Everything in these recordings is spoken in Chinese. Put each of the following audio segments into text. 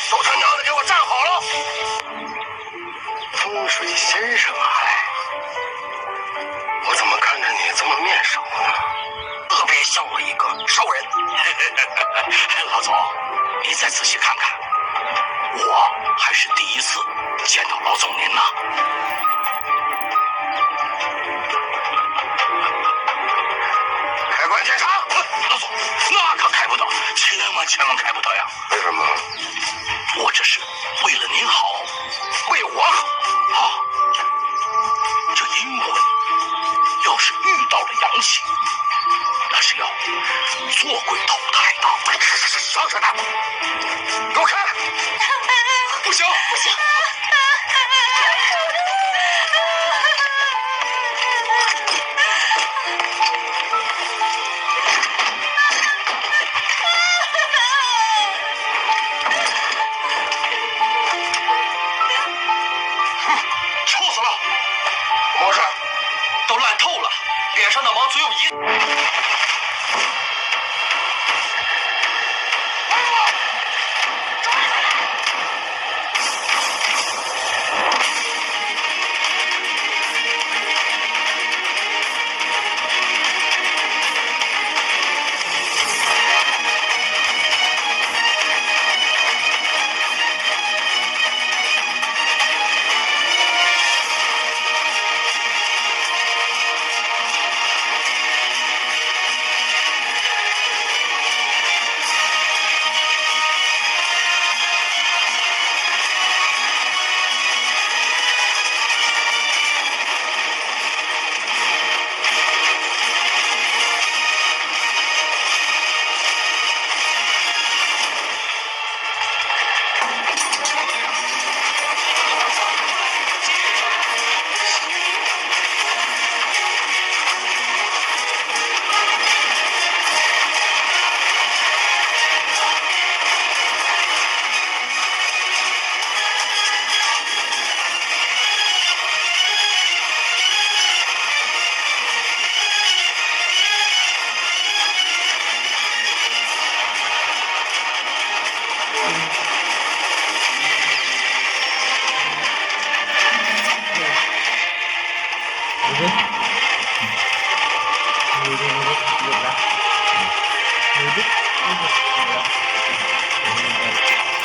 都他娘的给我站好了！风水先生啊，我怎么看着你这么面熟呢？特别像我一个熟人。老总，你再仔细看看，我还是第一次见到老总您呢。开关检查，老总，那可开不得，千万开不得呀！为什么？我这是为了您好，为我好啊！这阴魂要是遇到了阳气，那是要做鬼投胎的。啥扯淡！给我开！不行，不行！臭死了！怎么回事？都烂透了，脸上的毛只有一。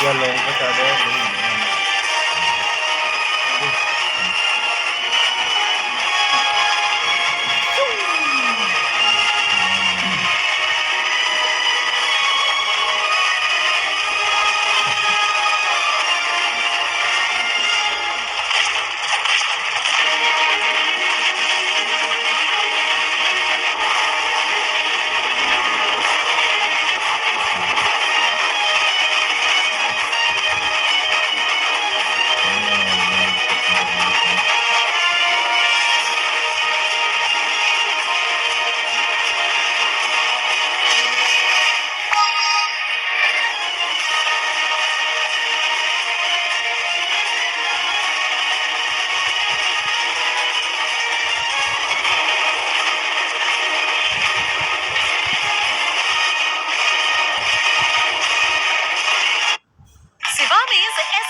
Dia lompat ada ini.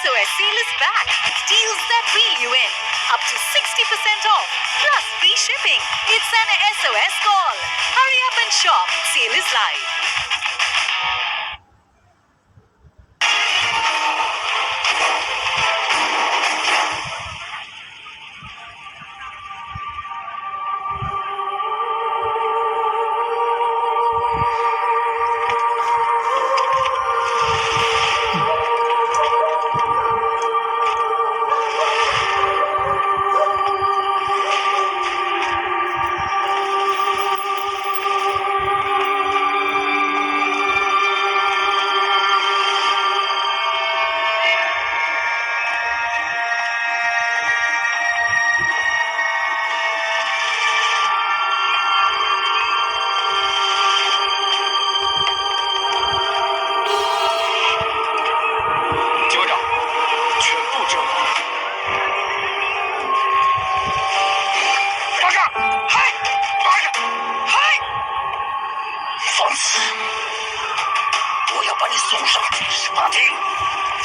SOS sale is back. Deals that reel you in. Up to 60% off. Plus free shipping. It's an SOS call. Hurry up and shop. Sale is live.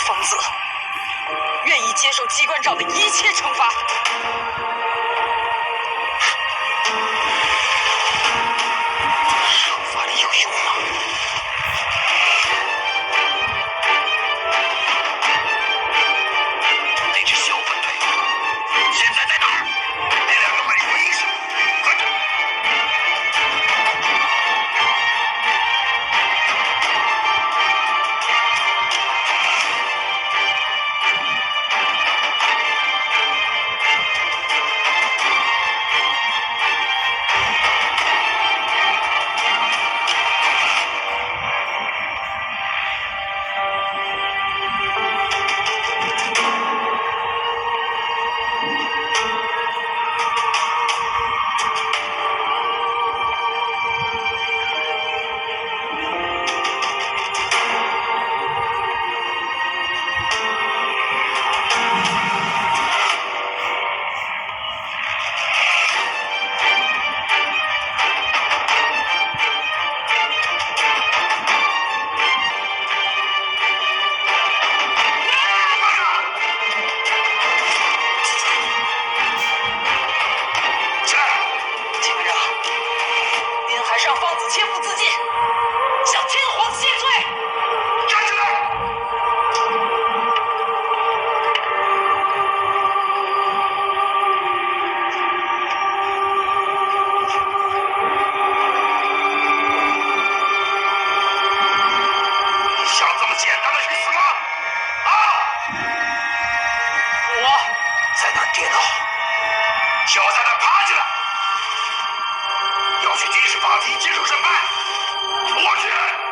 疯子，愿意接受机关长的一切惩罚。惩罚里有用吗？那支小分队现在在哪儿？那2个没有意识，快点！切腹自尽，向天皇谢罪！站起来！想这么简单的去死吗？啊！我在那儿跌倒，就在那儿爬起来，要去军事法庭接受审判。我去。